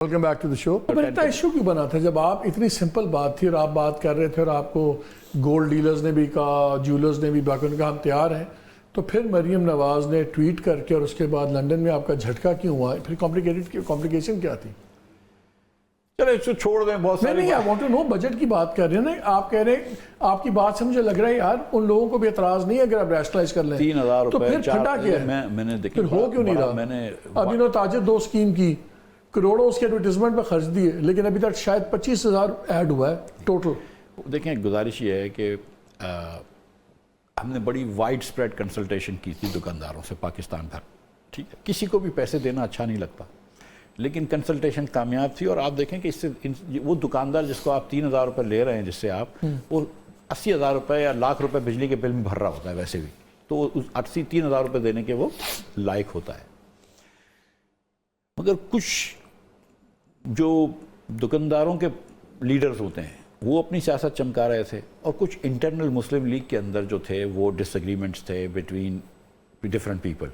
Welcome back to the شو. پر اتنا issue کیوں بنا تھا جب آپ اتنی سمپل بات تھی اور آپ بات کر رہے تھے اور آپ کو گولڈ ڈیلرز نے بھی کہا, جیولرز نے بھی باقی نے کہا ہم تیار ہیں, تو پھر مریم نواز نے ٹویٹ کر کے اور اس کے بعد لنڈن میں آپ کا جھٹکا کیوں ہوا, پھر کمپلیکیشن کیا تھی؟ چلے اس کو چھوڑ دیں. بہت ساری نہیں, I want to know budget کی بات کر رہے ہیں نا آپ, کہہ رہے ہیں آپ کی بات سے مجھے لگ رہا ہے یار ان لوگوں کو بھی اعتراض نہیں ہے اگر آپ ریشنلائز کر لیں 3,000 روپے تو پھر پھٹا کیا ہے, میں نے پھر ہو کیوں نہیں رہا؟ ابھی تاجر 2 اسکیم کی کروڑوں اس کے ایڈورٹیزمنٹ پہ خرچ دیے لیکن ابھی تک شاید 25,000 ایڈ ہوا ہے ٹوٹل. دیکھیں گزارش یہ ہے کہ ہم نے بڑی وائڈ اسپریڈ کنسلٹیشن کی تھی دکانداروں سے پاکستان بھر, ٹھیک ہے, کسی کو بھی پیسے دینا اچھا نہیں لگتا لیکن کنسلٹیشن کامیاب تھی. اور آپ دیکھیں کہ اس سے وہ دکاندار جس کو آپ 3,000 روپے لے رہے ہیں جس سے آپ وہ 80,000 روپے یا لاکھ روپے بجلی کے بل میں بھر رہا ہوتا ہے ویسے بھی, تو 3,000 روپے دینے کے وہ لائق ہوتا ہے. مگر کچھ جو دکانداروں کے لیڈرز ہوتے ہیں وہ اپنی سیاست چمکا رہے تھے اور کچھ انٹرنل مسلم لیگ کے اندر جو تھے وہ ڈس ایگریمنٹس تھے بٹوین ڈفرینٹ پیپل,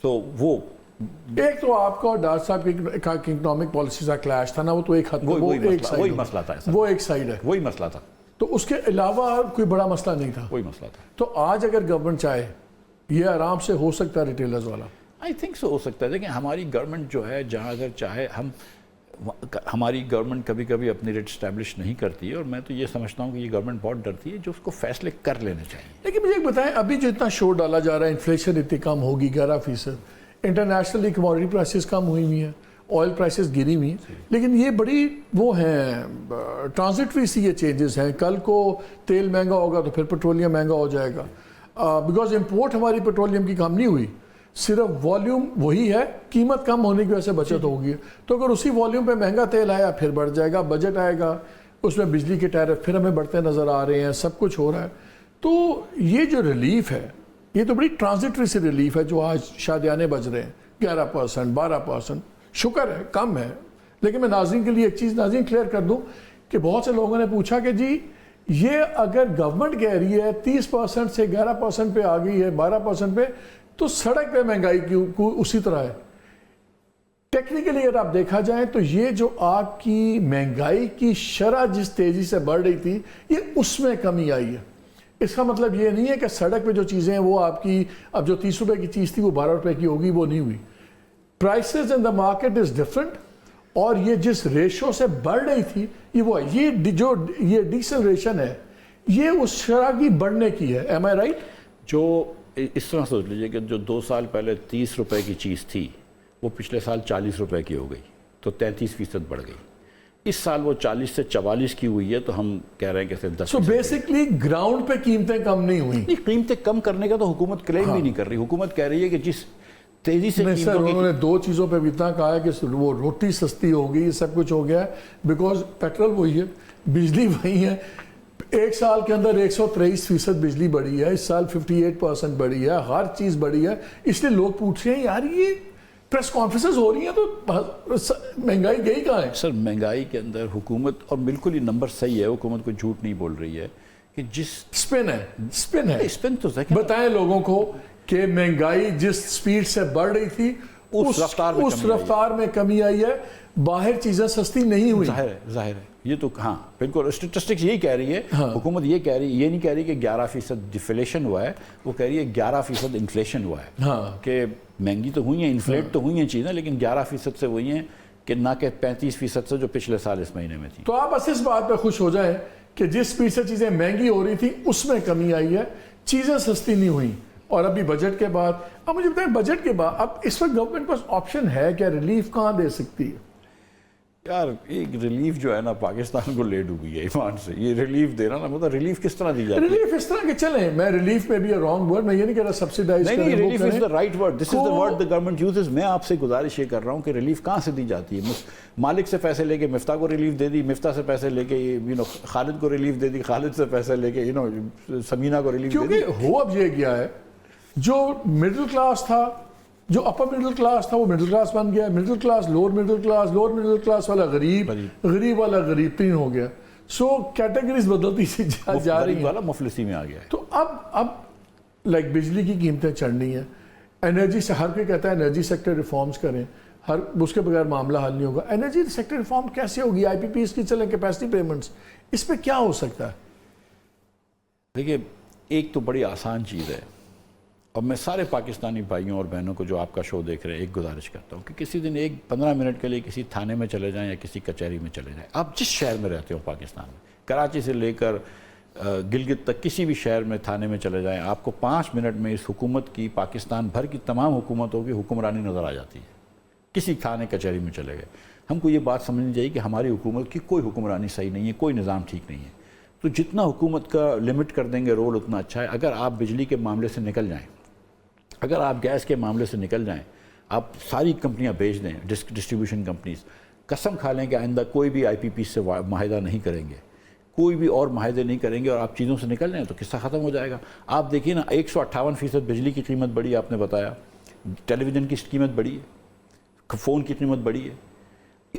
تو وہ ایک تو آپ کا ڈاکٹر صاحب کی اکنامک پالیسیز کا کلیش تھا نا, وہ تو ایک حد وہی مسئلہ تھا, وہ ایک سائڈ ہے, وہی مسئلہ تھا, تو اس کے علاوہ کوئی بڑا مسئلہ نہیں تھا, وہی مسئلہ تھا. تو آج اگر گورنمنٹ چاہے یہ آرام سے ہو سکتا ہے ریٹیلرز والا, آئی تھنک سو ہو سکتا ہے. دیکھیں ہماری گورنمنٹ جو ہے جہاں اگر چاہے ہماری گورنمنٹ کبھی کبھی اپنی ریٹ اسٹیبلش نہیں کرتی ہے, اور میں تو یہ سمجھتا ہوں کہ یہ گورنمنٹ بہت ڈرتی ہے جو اس کو فیصلے کر لینے چاہیے. لیکن مجھے ایک بتائیں ابھی جو اتنا شور ڈالا جا رہا ہے انفلیشن اتنی کم ہوگی 11%, انٹرنیشنلی کموڈٹی پرائسز کم ہوئی ہوئی ہیں, آئل پرائسز گری ہوئی ہیں, لیکن یہ بڑی وہ ہیں ٹرانزٹری سی یہ چینجز ہیں. کل کو تیل مہنگا ہوگا تو پھر پیٹرولیم مہنگا ہو جائے گا, بیکاز امپورٹ ہماری پیٹرولیم کی کم نہیں ہوئی, صرف والیوم وہی ہے, قیمت کم ہونے کی وجہ سے بچت ہوگی. تو اگر اسی والیوم پہ مہنگا تیل آیا پھر بڑھ جائے گا, بجٹ آئے گا اس میں بجلی کے ٹیرف پھر ہمیں بڑھتے نظر آ رہے ہیں, سب کچھ ہو رہا ہے. تو یہ جو ریلیف ہے یہ تو بڑی ٹرانزٹری سی ریلیف ہے جو آج شادیانے بج رہے ہیں 11%, 12%, شکر ہے کم ہے. لیکن میں ناظرین کے لیے ایک چیز ناظرین کلیئر کر دوں کہ بہت سے لوگوں نے پوچھا کہ جی یہ اگر گورنمنٹ کہہ رہی ہے 30% سے 11% پہ آ گئی ہے 12% پہ, تو سڑک پہ مہنگائی کیوں اسی طرح ہے؟ ٹیکنیکلی اگر آپ دیکھا جائے تو یہ جو آپ کی مہنگائی کی شرح جس تیزی سے بڑھ رہی تھی یہ اس میں کمی آئی ہے. اس کا مطلب یہ نہیں ہے کہ سڑک پہ جو چیزیں ہیں وہ آپ کی اب جو 30 روپے کی چیز تھی وہ 12 روپے کی ہوگی, وہ نہیں ہوئی. Prices in the market is different, اور یہ جس ریشو سے بڑھ رہی تھی یہ جو یہ ڈیسلریشن ہے یہ اس شرح کی بڑھنے کی ہے. ایم آئی رائٹ؟ جو اس طرح سوچ لیجئے کہ جو 2 سال پہلے 30 روپے کی چیز تھی وہ پچھلے سال 40 روپے کی ہو گئی, تو 33% بڑھ گئی. اس سال وہ 40 سے 44 کی ہوئی ہے, تو ہم کہہ رہے ہیں کہ 10%. سو بیسکلی گراؤنڈ پہ قیمتیں کم نہیں ہوئی. نہیں, قیمتیں کم کرنے کا تو حکومت کلیم بھی نہیں کر رہی. حکومت کہہ رہی ہے کہ جس تیزی سے سر انہوں نے 2 چیزوں پہ بھی اتنا کہا ہے کہ وہ روٹی سستی ہوگی, سب کچھ ہو گیا ہے, بیکاز پیٹرول وہی ہے, بجلی وہی ہے. ایک سال کے اندر 123% بجلی بڑھی ہے, اس سال 58% بڑھی ہے, ہر چیز بڑھی ہے. اس لیے لوگ پوچھ رہے ہیں یار یہ پریس کانفرنسز ہو رہی ہیں تو مہنگائی گئی کہاں ہے؟ سر مہنگائی کے اندر حکومت, اور بالکل ہی نمبر صحیح ہے, حکومت کوئی جھوٹ نہیں بول رہی ہے کہ جس اسپن ہے اسپن تو بتائیں لوگوں کو کہ مہنگائی جس سپیڈ سے بڑھ رہی تھی اس رفتار میں کمی آئی ہے, باہر چیزیں سستی نہیں ہوئی. ظاہر ہے یہ تو, ہاں بالکل اسٹیٹسٹکس یہی کہہ رہی ہے, حکومت یہ کہہ رہی ہے, یہ نہیں کہہ رہی کہ 11% ڈیفلیشن ہوا ہے, وہ کہہ رہی ہے 11% انفلیشن ہوا ہے. کہ مہنگی تو ہوئی ہیں, انفلیٹ تو ہوئی ہیں چیزیں, لیکن 11% سے ہوئی ہیں کہ نہ کہ 35% سے جو پچھلے سال اس مہینے میں تھی. تو آپ بس اس بات پہ خوش ہو جائیں کہ جس سپیڈ سے چیزیں مہنگی ہو رہی تھی اس میں کمی آئی ہے, چیزیں سستی نہیں ہوئیں. اور ابھی بجٹ کے بعد, اب مجھے بتائیں بجٹ کے بعد اب اس وقت گورنمنٹ پاس آپشن ہے کیا, ریلیف کہاں دے سکتی ہے؟ یار ایک ریلیف جو ہے نا پاکستان کو لے ڈوبی ہے ایمان سے. یہ ریلیف دینا نا, مطلب ریلیف کس طرح دی جاتی ہے؟ ریلیف اس طرح کہ چلیں, میں ریلیف میں بھی رانگ ورڈ, میں یہ نہیں کہہ رہا سبسیڈائز کریں. نہیں, relief is the right word, this is the word the government uses. میں آپ سے گزارش یہ کر رہا ہوں کہ ریلیف کہاں سے دی جاتی ہے؟ مالک سے پیسے لے کے مفتاح کو ریلیف دے دی, مفتاح سے پیسے لے کے خالد کو ریلیف دے دی, خالد سے پیسے لے کے سمینہ کو ریلیف دے دی. کیونکہ ہو اب یہ گیا ہے جو مڈل کلاس تھا, جو اپر مڈل کلاس تھا وہ مڈل کلاس بن گیا, middle class lower middle class والا غریب, غریب والا غریب ترین ہو گیا. سو کیٹیگریز بدلتی سی جا رہی ہیں, والا مفلسی میں آ گیا ہے. تو اب لائک بجلی کی قیمتیں چڑھنی ہیں, انرجی سے ہر کوئی کہتا ہے انرجی سیکٹر ریفارمز کریں. ہر اس کے بغیر معاملہ حل نہیں ہوگا. انرجی سیکٹر ریفارم کیسے ہوگی؟ آئی پی پیز کی چلیں کیپیسٹی پیمنٹس, اس پہ کیا ہو سکتا ہے؟ دیکھیے ایک تو بڑی آسان چیز ہے, اور میں سارے پاکستانی بھائیوں اور بہنوں کو جو آپ کا شو دیکھ رہے ہیں ایک گزارش کرتا ہوں کہ کسی دن 15 منٹ کے لیے کسی تھانے میں چلے جائیں یا کسی کچہری میں چلے جائیں. آپ جس شہر میں رہتے ہو پاکستان میں, کراچی سے لے کر گلگت تک کسی بھی شہر میں تھانے میں چلے جائیں, آپ کو 5 منٹ میں اس حکومت کی, پاکستان بھر کی تمام حکومتوں کی حکمرانی نظر آ جاتی ہے. کسی تھانے کچہری میں چلے گئے. ہم کو یہ بات سمجھنی چاہیے کہ ہماری حکومت کی کوئی حکمرانی صحیح نہیں ہے, کوئی نظام ٹھیک نہیں ہے. تو جتنا حکومت کا لمٹ کر دیں گے رول اتنا اچھا ہے. اگر آپ بجلی کے معاملے سے نکل جائیں, اگر آپ گیس کے معاملے سے نکل جائیں, آپ ساری کمپنیاں بیچ دیں, ڈسٹریبیوشن کمپنیز, قسم کھا لیں کہ آئندہ کوئی بھی آئی پی پی سے معاہدہ نہیں کریں گے, کوئی بھی اور معاہدے نہیں کریں گے, اور آپ چیزوں سے نکل جائیں تو قصہ ختم ہو جائے گا. آپ دیکھیے نا 158% بجلی کی قیمت بڑھی ہے, آپ نے بتایا, ٹیلی ویژن کی قیمت بڑھی ہے, فون کی قیمت بڑھی ہے.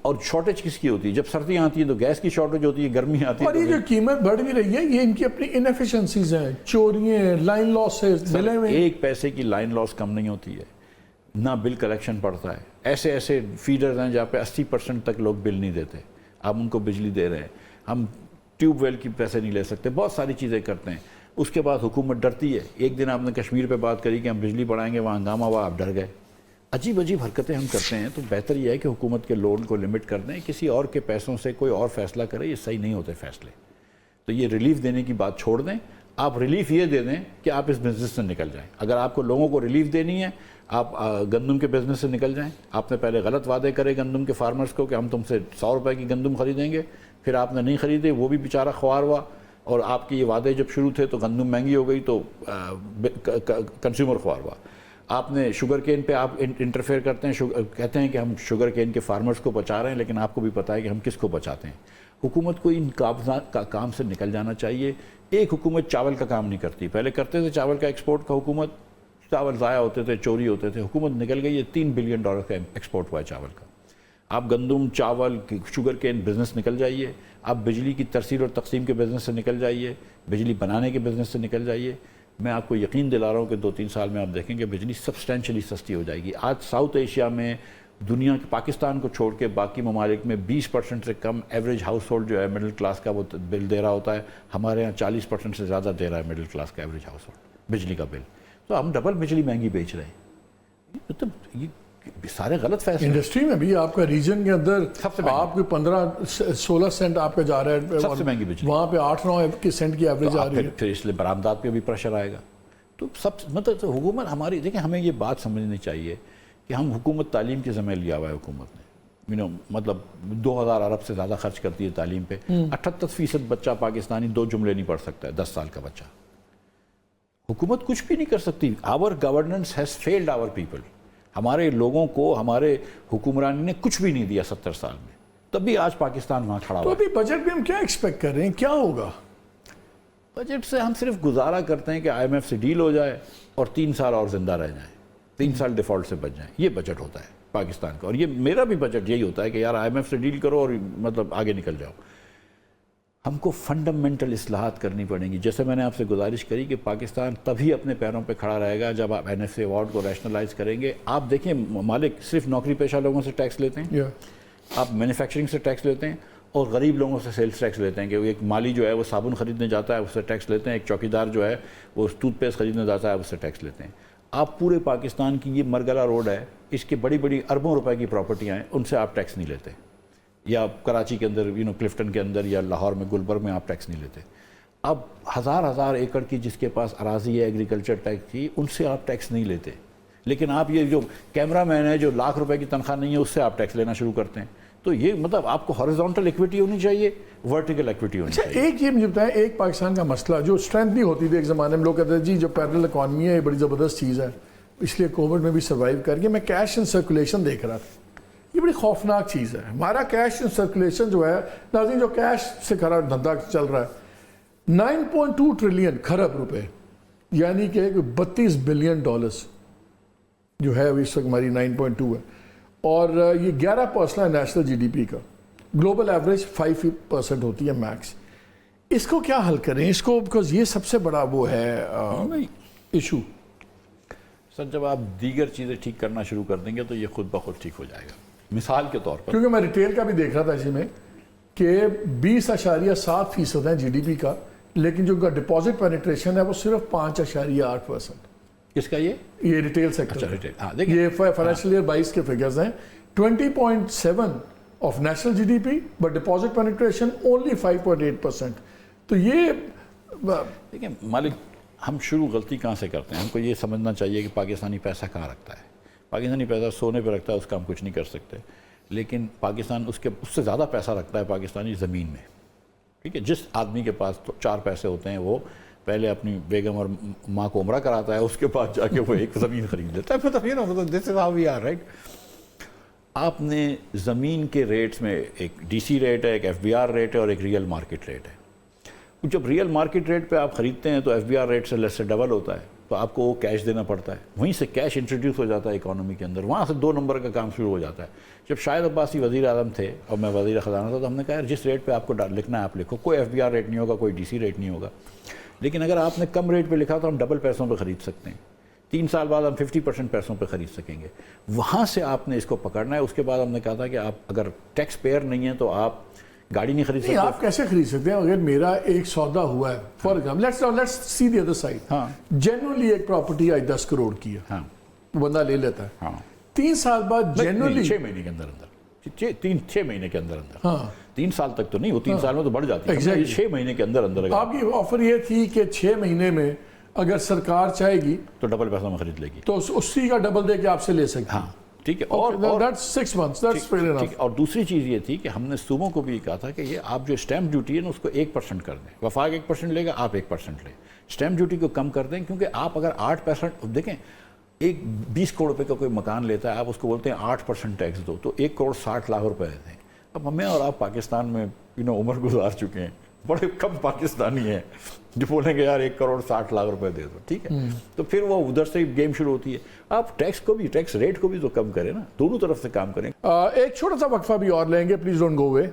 اور شارٹیج کس کی ہوتی ہے؟ جب سردیاں آتی ہیں تو گیس کی شارٹیج ہوتی ہے, گرمی آتی ہے. اور یہ جو قیمت بڑھ بھی رہی ہے یہ ان کی اپنی انیفیشنسیز ہیں, چوریاں, لائن لاسز, بلیں میں 1 پیسے کی لائن لاس کم نہیں ہوتی ہے, نہ بل کلیکشن پڑتا ہے. ایسے ایسے فیڈرز ہیں جہاں پہ 80% تک لوگ بل نہیں دیتے, آپ ان کو بجلی دے رہے ہیں. ہم ٹیوب ویل کی پیسے نہیں لے سکتے, بہت ساری چیزیں کرتے ہیں. اس کے بعد حکومت ڈرتی ہے. ایک دن آپ نے کشمیر پہ بات کری کہ ہم بجلی بڑھائیں گے, وہاں ہنگامہ ہوا, آپ ڈر گئے. عجیب عجیب حرکتیں ہم کرتے ہیں. تو بہتر یہ ہے کہ حکومت کے لون کو لمٹ کر دیں, کسی اور کے پیسوں سے کوئی اور فیصلہ کرے, یہ صحیح نہیں ہوتے فیصلے. تو یہ ریلیف دینے کی بات چھوڑ دیں. آپ ریلیف یہ دے دیں کہ آپ اس بزنس سے نکل جائیں. اگر آپ کو لوگوں کو ریلیف دینی ہے, آپ گندم کے بزنس سے نکل جائیں. آپ نے پہلے غلط وعدے کرے گندم کے فارمرز کو کہ ہم تم سے 100 روپے کی گندم خریدیں گے, پھر آپ نے نہیں خریدے, وہ بھی بیچارہ خوار ہوا. اور آپ کے یہ وعدے جب شروع تھے تو گندم مہنگی ہو گئی تو کنزیومر خوار ہوا. آپ نے شوگر کین پہ آپ انٹرفیئر کرتے ہیں, کہتے ہیں کہ ہم شوگر کین کے فارمرز کو بچا رہے ہیں, لیکن آپ کو بھی پتہ ہے کہ ہم کس کو بچاتے ہیں. حکومت کو ان کام سے نکل جانا چاہیے. ایک حکومت چاول کا کام نہیں کرتی. پہلے کرتے تھے چاول کا ایکسپورٹ کا, حکومت چاول ضائع ہوتے تھے, چوری ہوتے تھے, حکومت نکل گئی ہے. $3 بلین کا ایکسپورٹ ہوا ہے چاول کا. آپ گندم, چاول, شوگر کین بزنس نکل جائیے. آپ بجلی کی ترسیل اور تقسیم کے بزنس سے نکل جائیے, بجلی بنانے کے بزنس سے نکل جائیے. میں آپ کو یقین دلا رہا ہوں کہ 2-3 سال میں آپ دیکھیں گے بجلی سبسٹینشلی سستی ہو جائے گی. آج ساؤتھ ایشیا میں, دنیا کے پاکستان کو چھوڑ کے باقی ممالک میں 20% سے کم ایوریج ہاؤس ہولڈ جو ہے مڈل کلاس کا وہ بل دے رہا ہوتا ہے. ہمارے یہاں 40% سے زیادہ دے رہا ہے مڈل کلاس کا ایوریج ہاؤس ہولڈ بجلی کا بل. تو ہم ڈبل بجلی مہنگی بیچ رہے ہیں. مطلب یہ سارے غلط فیصلے. انڈسٹری میں بھی آپ کا ریجن کے اندر آپ کو 15-16 سینٹ آپ کا جا رہا ہے, سب سے مہنگی بجلی, وہاں پہ 8-9 سینٹ کی ایوریج آ رہی ہے. پھر اس لیے برآمدات پہ بھی پریشر آئے گا. تو مطلب حکومت ہماری, دیکھیں ہمیں یہ بات سمجھنی چاہیے کہ ہم حکومت تعلیم کے ذمہ لیا ہوا ہے. حکومت نے مطلب 2000 ارب سے زیادہ خرچ کرتی ہے تعلیم پہ. 78% بچہ پاکستانی 2 جملے نہیں پڑھ سکتا ہے, 10 سال کا بچہ. حکومت کچھ بھی نہیں کر سکتی. Our governance has failed our people. ہمارے لوگوں کو ہمارے حکمرانی نے کچھ بھی نہیں دیا 70 سال میں, تب بھی آج پاکستان وہاں کھڑا ہوا. تو ابھی بجٹ میں ہم کیا ایکسپیکٹ کر رہے ہیں, کیا ہوگا؟ بجٹ سے ہم صرف گزارا کرتے ہیں کہ IMF سے ڈیل ہو جائے اور 3 سال اور زندہ رہ جائیں, 3 سال ڈیفالٹ سے بچ جائیں. یہ بجٹ ہوتا ہے پاکستان کا, اور یہ میرا بھی بجٹ یہی ہوتا ہے کہ یار IMF سے ڈیل کرو اور مطلب آگے نکل جاؤ. ہم کو فنڈامنٹل اصلاحات کرنی پڑیں گی. جیسے میں نے آپ سے گزارش کری کہ پاکستان تبھی اپنے پیروں پہ کھڑا رہے گا جب آپ NFA ایوارڈ کو ریشنلائز کریں گے. آپ دیکھیں ممالک صرف نوکری پیشہ لوگوں سے ٹیکس لیتے ہیں, آپ مینوفیکچرنگ سے ٹیکس لیتے ہیں, اور غریب لوگوں سے سیلز ٹیکس لیتے ہیں. کہ ایک مالی جو ہے وہ صابن خریدنے جاتا ہے اس سے ٹیکس لیتے ہیں, ایک چوکیدار جو ہے وہ ٹوتھ پیسٹ خریدنے جاتا ہے اس سے ٹیکس لیتے ہیں. آپ پورے پاکستان کی یہ مرگلا روڈ ہے, اس کی بڑی بڑی اربوں روپے کی پراپرٹیاں ہیں, ان سے آپ ٹیکس نہیں لیتے. یا کراچی کے اندر کلفٹن کے اندر یا لاہور میں گلبرگ میں آپ ٹیکس نہیں لیتے. اب ہزار ایکڑ کی جس کے پاس اراضی ہے ایگریکلچر ٹیکس کی, ان سے آپ ٹیکس نہیں لیتے. لیکن آپ یہ جو کیمرہ مین ہے جو لاکھ روپے کی تنخواہ نہیں ہے اس سے آپ ٹیکس لینا شروع کرتے ہیں. تو یہ مطلب آپ کو ہاریزونٹل ایکویٹی ہونی چاہیے, ورٹیکل ایکویٹی ہونی چاہیے. ایک یہ مجھے بتائیں, ایک پاکستان کا مسئلہ جو اسٹرینتھ بھی ہوتی تھی ایک زمانے میں, لوگ کہتے ہیں جی جو پیرل اکانومی ہے یہ بڑی زبردست چیز ہے, اس لیے کووڈ میں بھی سروائیو کر گیا. میں کیش ان سرکولیشن دیکھ رہا تھا, یہ بڑی خوفناک چیز ہے. ہمارا کیش ان سرکولیشن جو ہے, ناظرین جو کیش سے کھڑا دھندا چل رہا ہے 9.2 ٹریلین کھرب روپے, یعنی کہ 32 بلین ڈالرز جو ہے اس وقت ہماری 9.2 ہے, اور یہ 11% ہے نیشنل جی ڈی پی کا. گلوبل ایوریج 5% ہوتی ہے میکس. اس کو کیا حل کریں اس کو, بیکاز یہ سب سے بڑا وہ ہے ایشو. سر جب آپ دیگر چیزیں ٹھیک کرنا شروع کر دیں گے تو یہ خود بخود ٹھیک ہو جائے گا. مثال کے طور پر کیونکہ میں ریٹیل کا بھی دیکھ رہا تھا اسی میں کہ 20.7% ہے GDP کا, لیکن جو ان کا ڈپازٹ پینیٹریشن ہے وہ صرف 5.8%. کس کا یہ ریٹیل سیکٹر ریٹیل, ہاں دیکھیں یہ فائنینشیل ایئر 22 کے فگرز ہیں. 20.7 of national GDP but deposit penetration only 5.8%. تو یہ دیکھیں مالک, ہم شروع غلطی کہاں سے کرتے ہیں؟ ہم کو یہ سمجھنا چاہیے کہ پاکستانی پیسہ کہاں رکھتا ہے. پاکستانی پیسہ سونے پہ رکھتا ہے, اس کا ہم کچھ نہیں کر سکتے. لیکن پاکستان اس سے زیادہ پیسہ رکھتا ہے پاکستانی زمین میں. ٹھیک ہے, جس آدمی کے پاس 4 پیسے ہوتے ہیں وہ پہلے اپنی بیگم اور ماں کو عمرہ کراتا ہے, اس کے بعد جا کے وہ ایک زمین خرید لیتا ہے. مطلب this is how we are, right. آپ نے زمین کے ریٹس میں ایک DC ریٹ ہے, ایک FBR ریٹ ہے اور ایک ریئل مارکیٹ ریٹ ہے. جب ریئل مارکیٹ ریٹ پہ آپ خریدتے ہیں تو FBR ریٹ سے لیس سے ڈبل ہوتا ہے, تو آپ کو وہ کیش دینا پڑتا ہے. وہیں سے کیش انٹروڈیوس ہو جاتا ہے اکانومی کے اندر, وہاں سے 2 نمبر کا کام شروع ہو جاتا ہے. جب شاہد عباسی وزیر اعظم تھے اور میں وزیر خزانہ تھا تو ہم نے کہا جس ریٹ پہ آپ کو لکھنا ہے آپ لکھو, کوئی FBR ریٹ نہیں ہوگا, کوئی DC ریٹ نہیں ہوگا. لیکن اگر آپ نے کم ریٹ پہ لکھا تو ہم ڈبل پیسوں پہ خرید سکتے ہیں. 3 سال بعد ہم 50% پیسوں پہ خرید سکیں گے. وہاں سے آپ نے اس کو پکڑنا ہے. اس کے بعد ہم نے کہا تھا کہ آپ اگر ٹیکس پیئر نہیں ہیں تو آپ گاڑی نہیں خرید سکتے. آپ کیسے خرید سکتے ہیں اگر میرا ایک سودا ہوا ہے, for example let's see the other side, ہاں جنرلی ایک پراپرٹی آج 10 کروڑ کی ہے, ہاں بندہ لے لیتا ہے. ہاں 3 سال بعد جنرلی 6 مہینے کے اندر 6 مہینے کے اندر ہاں 3 سال تک تو نہیں, وہ 3 سال میں تو بڑھ جاتی ہے. 6 مہینے کے اندر آپ کی آفر یہ تھی کہ 6 مہینے میں اگر سرکار چاہے گی تو ڈبل پیسہ میں خرید لے گی, تو اسی کا ڈبل دے کے آپ سے لے سکتے. ہاں ٹھیک ہے. اور دوسری چیز یہ تھی کہ ہم نے صوبوں کو بھی کہا تھا کہ یہ آپ جو اسٹیمپ ڈیوٹی ہے نا اس کو 1% کر دیں. وفاق 1% لے گا, آپ 1% لیں. اسٹیمپ ڈیوٹی کو کم کر دیں, کیونکہ آپ اگر 8% دیکھیں, ایک 20 کروڑ روپے کا کوئی مکان لیتا ہے, آپ اس کو بولتے ہیں 8% ٹیکس دو, تو 1,60,00,000 روپے دیتے ہیں. اب ہمیں اور آپ پاکستان میں عمر گزار چکے ہیں, بڑے کم پاکستانی ہیں جو بولیں گے یار 1,60,00,000 روپے دے دو. ٹھیک ہے, تو پھر وہ ادھر سے گیم شروع ہوتی ہے. آپ ٹیکس ریٹ کو بھی تو کم کریں نا, دونوں طرف سے کام کریں. ایک چھوٹا سا وقفہ بھی اور لیں گے, پلیز ڈونٹ گو اوے.